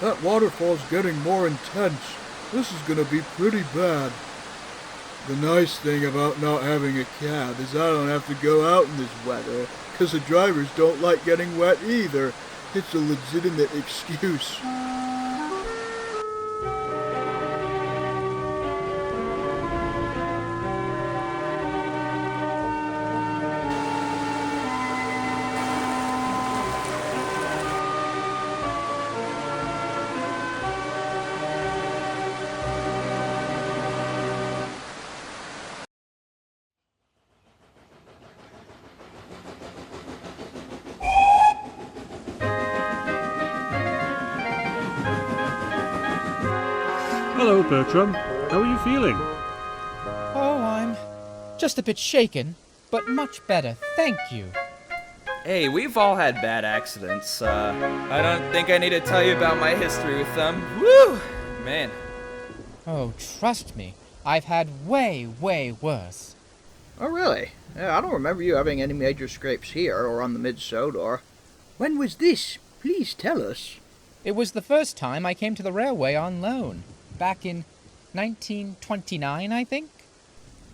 That waterfall's getting more intense. This is gonna be pretty bad. The nice thing about not having a cab is I don't have to go out in this weather, 'cause the drivers don't like getting wet either. It's a legitimate excuse. Hello, Bertram. How are you feeling? Oh, I'm just a bit shaken, but much better, thank you. Hey, we've all had bad accidents. I don't think I need to tell you about my history with them. Woo! Man. Oh, trust me, I've had way worse. Oh, really? Yeah, I don't remember you having any major scrapes here or on the Mid-Sodor. When was this? Please tell us. It was the first time I came to the railway on loan. Back in 1929, I think?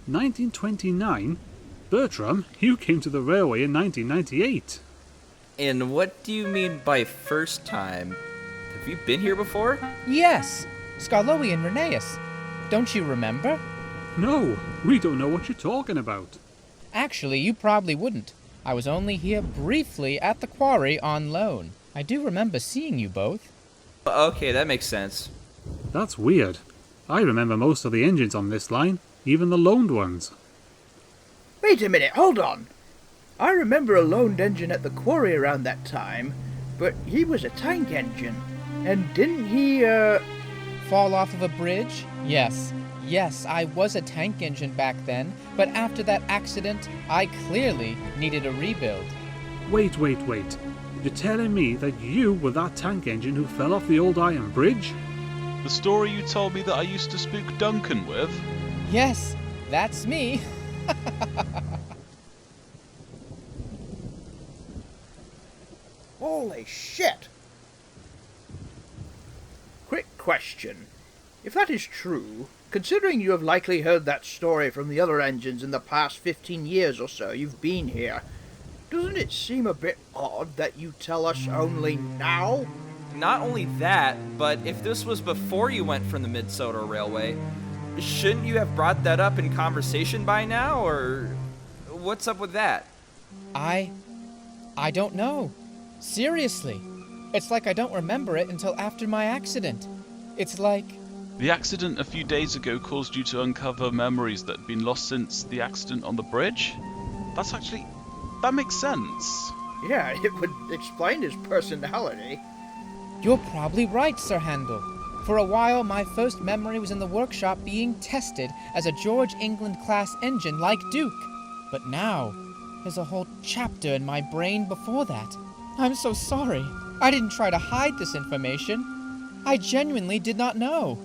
1929? Bertram, you came to the railway in 1998. And what do you mean by first time? Have you been here before? Yes, Skarloey and Reneus. Don't you remember? No, we don't know what you're talking about. Actually, you probably wouldn't. I was only here briefly at the quarry on loan. I do remember seeing you both. Okay, that makes sense. That's weird. I remember most of the engines on this line, even the loaned ones. Wait a minute, hold on. I remember a loaned engine at the quarry around that time, but he was a tank engine. And didn't he, Fall off of a bridge? Yes, I was a tank engine back then, but after that accident, I clearly needed a rebuild. Wait. You're telling me that you were that tank engine who fell off the old iron bridge? The story you told me that I used to spook Duncan with? Yes, that's me. Holy shit! Quick question. If that is true, considering you have likely heard that story from the other engines in the past 15 years or so you've been here, doesn't it seem a bit odd that you tell us only now? Not only that, but if this was before you went from the Mid-Sodor Railway, shouldn't you have brought that up in conversation by now, or what's up with that? I don't know. Seriously. It's like I don't remember it until after my accident. It's like... The accident a few days ago caused you to uncover memories that had been lost since the accident on the bridge? That makes sense. Yeah, it would explain his personality. You're probably right, Sir Handel. For a while, my first memory was in the workshop being tested as a George England-class engine like Duke. But now, there's a whole chapter in my brain before that. I'm so sorry. I didn't try to hide this information. I genuinely did not know.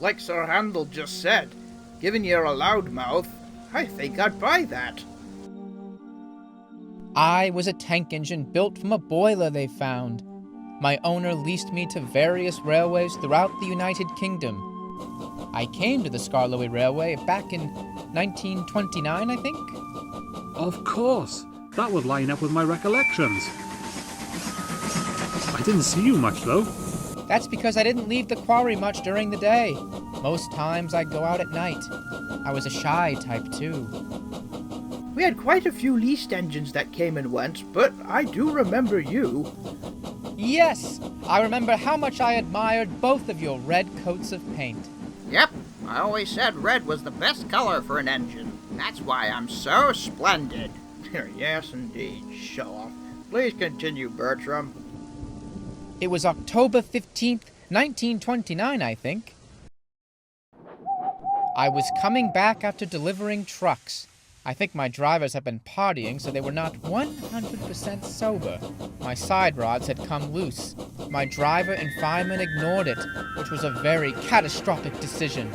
Like Sir Handel just said, given you're a loudmouth, I think I'd buy that. I was a tank engine built from a boiler they found. My owner leased me to various railways throughout the United Kingdom. I came to the Skarloey Railway back in 1929, I think. Of course. That would line up with my recollections. I didn't see you much, though. That's because I didn't leave the quarry much during the day. Most times I'd go out at night. I was a shy type, too. We had quite a few leased engines that came and went, but I do remember you. Yes, I remember how much I admired both of your red coats of paint. Yep, I always said red was the best color for an engine. That's why I'm so splendid. Yes, indeed, show off. Please continue, Bertram. It was October 15th, 1929, I think. I was coming back after delivering trucks. I think my drivers have been partying, so they were not 100% sober. My side rods had come loose. My driver and fireman ignored it, which was a very catastrophic decision.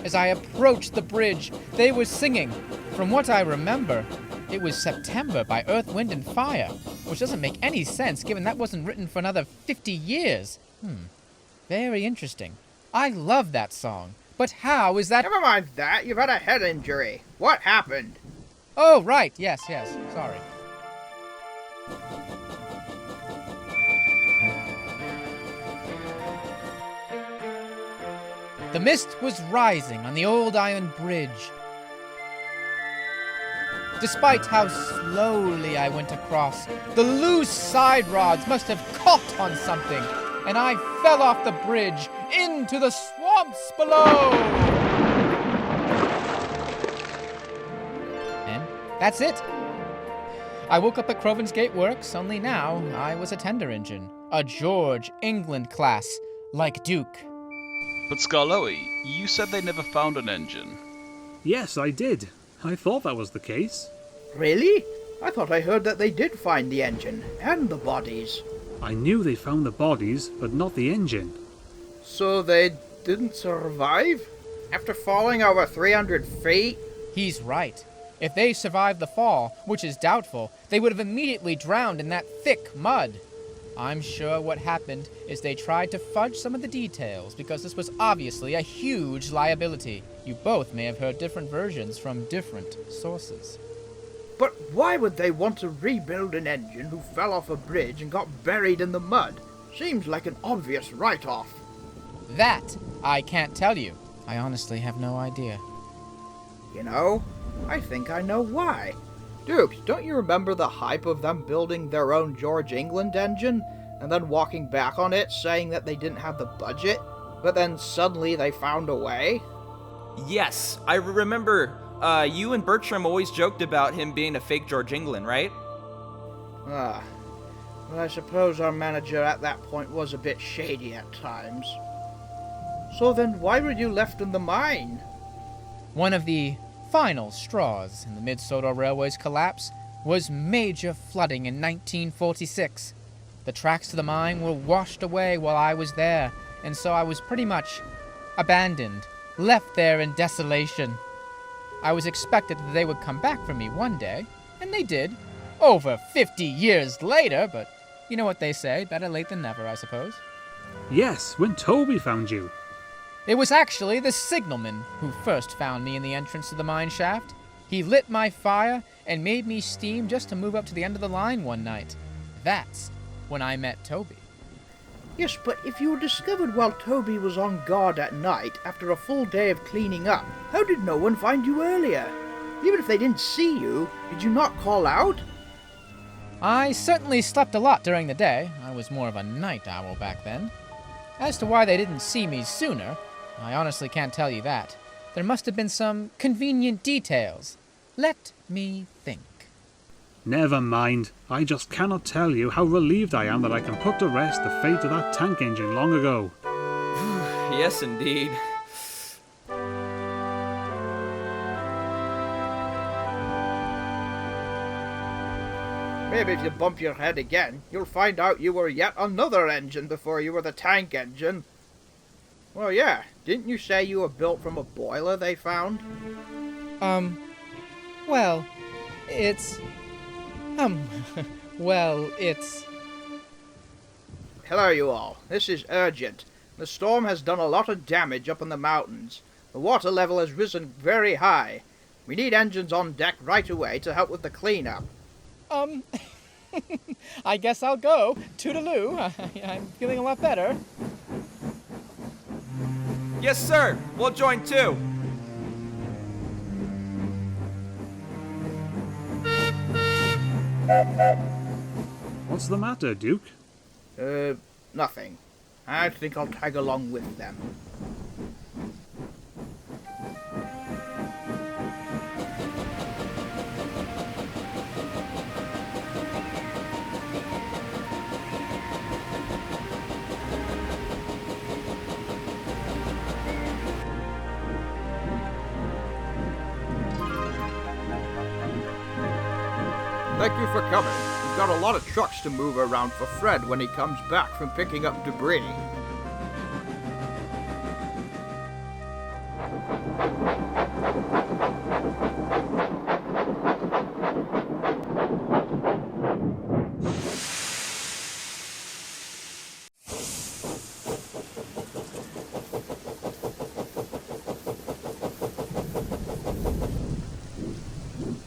As I approached the bridge, they were singing. From what I remember, it was September by Earth, Wind & Fire, which doesn't make any sense given that wasn't written for another 50 years. Very interesting. I love that song. But how is that— Never mind that. You've had a head injury. What happened? Oh, right. Yes. Sorry. The mist was rising on the old iron bridge. Despite how slowly I went across, the loose side rods must have caught on something, and I fell off the bridge into the swamps below! And that's it. I woke up at Croven's Gate Works, only now I was a tender engine. A George England class, like Duke. But Skarloey, you said they never found an engine. Yes, I did. I thought that was the case. Really? I thought I heard that they did find the engine and the bodies. I knew they found the bodies, but not the engine. So they didn't survive? After falling over 300 feet? He's right. If they survived the fall, which is doubtful, they would have immediately drowned in that thick mud. I'm sure what happened is they tried to fudge some of the details because this was obviously a huge liability. You both may have heard different versions from different sources. But why would they want to rebuild an engine who fell off a bridge and got buried in the mud? Seems like an obvious write-off. That I can't tell you. I honestly have no idea. You know, I think I know why. Dukes, don't you remember the hype of them building their own George England engine, and then walking back on it saying that they didn't have the budget, but then suddenly they found a way? Yes, I remember you and Bertram always joked about him being a fake George England, right? But I suppose our manager at that point was a bit shady at times. So then why were you left in the mine? One of the final straws in the Mid-Sodor Railway's collapse was major flooding in 1946. The tracks to the mine were washed away while I was there, and so I was pretty much abandoned, left there in desolation. I was expected that they would come back for me one day, and they did. Over 50 years later, but you know what they say, better late than never, I suppose. Yes, when Toby found you. It was actually the signalman who first found me in the entrance to the mine shaft. He lit my fire and made me steam just to move up to the end of the line one night. That's when I met Toby. Yes, but if you were discovered while Toby was on guard at night after a full day of cleaning up, how did no one find you earlier? Even if they didn't see you, did you not call out? I certainly slept a lot during the day. I was more of a night owl back then. As to why they didn't see me sooner, I honestly can't tell you that. There must have been some convenient details. Let me think. Never mind. I just cannot tell you how relieved I am that I can put to rest the fate of that tank engine long ago. Yes, indeed. Maybe if you bump your head again, you'll find out you were yet another engine before you were the tank engine. Well, yeah, didn't you say you were built from a boiler they found? Well, it's... Hello, you all. This is urgent. The storm has done a lot of damage up in the mountains. The water level has risen very high. We need engines on deck right away to help with the cleanup. I guess I'll go. Toodaloo. I'm feeling a lot better. Yes, sir. We'll join too. What's the matter, Duke? Nothing. I think I'll tag along with them. Thank you for coming. We've got a lot of trucks to move around for Fred when he comes back from picking up debris.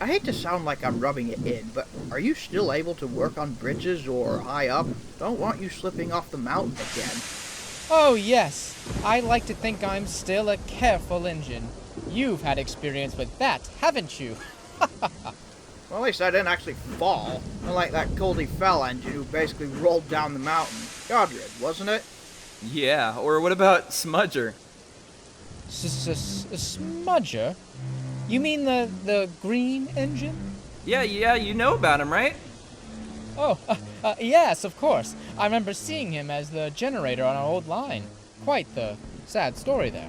I hate to sound like I'm rubbing it in, but are you still able to work on bridges or high up? Don't want you slipping off the mountain again. Oh, yes. I like to think I'm still a careful engine. You've had experience with that, haven't you? Well, at least I didn't actually fall. Unlike that Goldie Fell engine who basically rolled down the mountain. Godred, wasn't it? Yeah, or what about Smudger? Smudger? You mean the green engine? Yeah, you know about him, right? Oh, yes, of course. I remember seeing him as the generator on our old line. Quite the sad story there.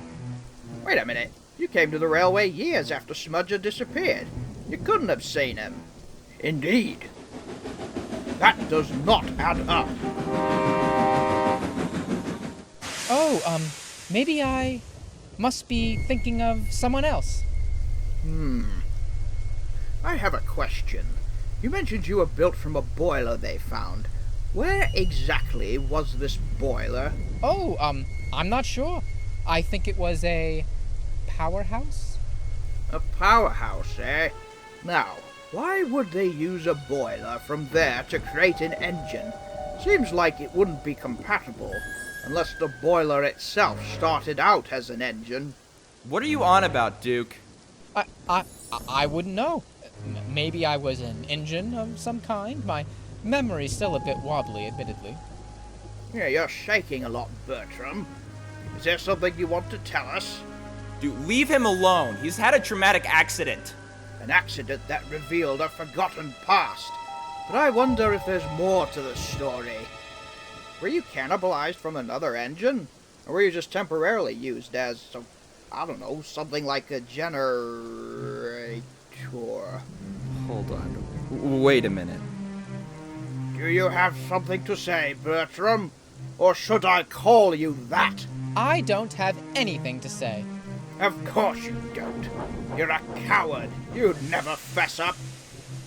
Wait a minute. You came to the railway years after Smudger disappeared. You couldn't have seen him. Indeed. That does not add up. Oh, maybe I must be thinking of someone else. I have a question. You mentioned you were built from a boiler they found. Where exactly was this boiler? Oh, I'm not sure. I think it was a powerhouse? A powerhouse, eh? Now, why would they use a boiler from there to create an engine? Seems like it wouldn't be compatible, unless the boiler itself started out as an engine. What are you on about, Duke? I wouldn't know. Maybe I was an engine of some kind. My memory's still a bit wobbly, admittedly. Yeah, you're shaking a lot, Bertram. Is there something you want to tell us? Dude, leave him alone. He's had a traumatic accident. An accident that revealed a forgotten past. But I wonder if there's more to the story. Were you cannibalized from another engine? Or were you just temporarily used as, something like a generator? Hold on. Wait a minute. Do you have something to say, Bertram? Or should I call you that? I don't have anything to say. Of course you don't. You're a coward. You'd never fess up.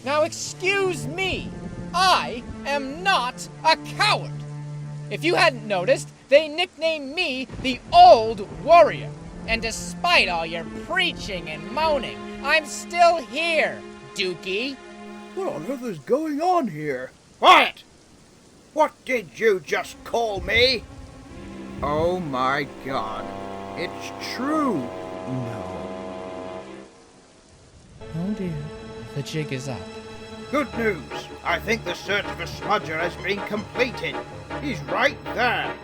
Now excuse me. I am not a coward. If you hadn't noticed, they nicknamed me the Old Warrior. And despite all your preaching and moaning, I'm still here, Dookie. What on earth is going on here? Quiet! What did you just call me? Oh my god. It's true. No. Oh dear. The jig is up. Good news. I think the search for Smudger has been completed. He's right there.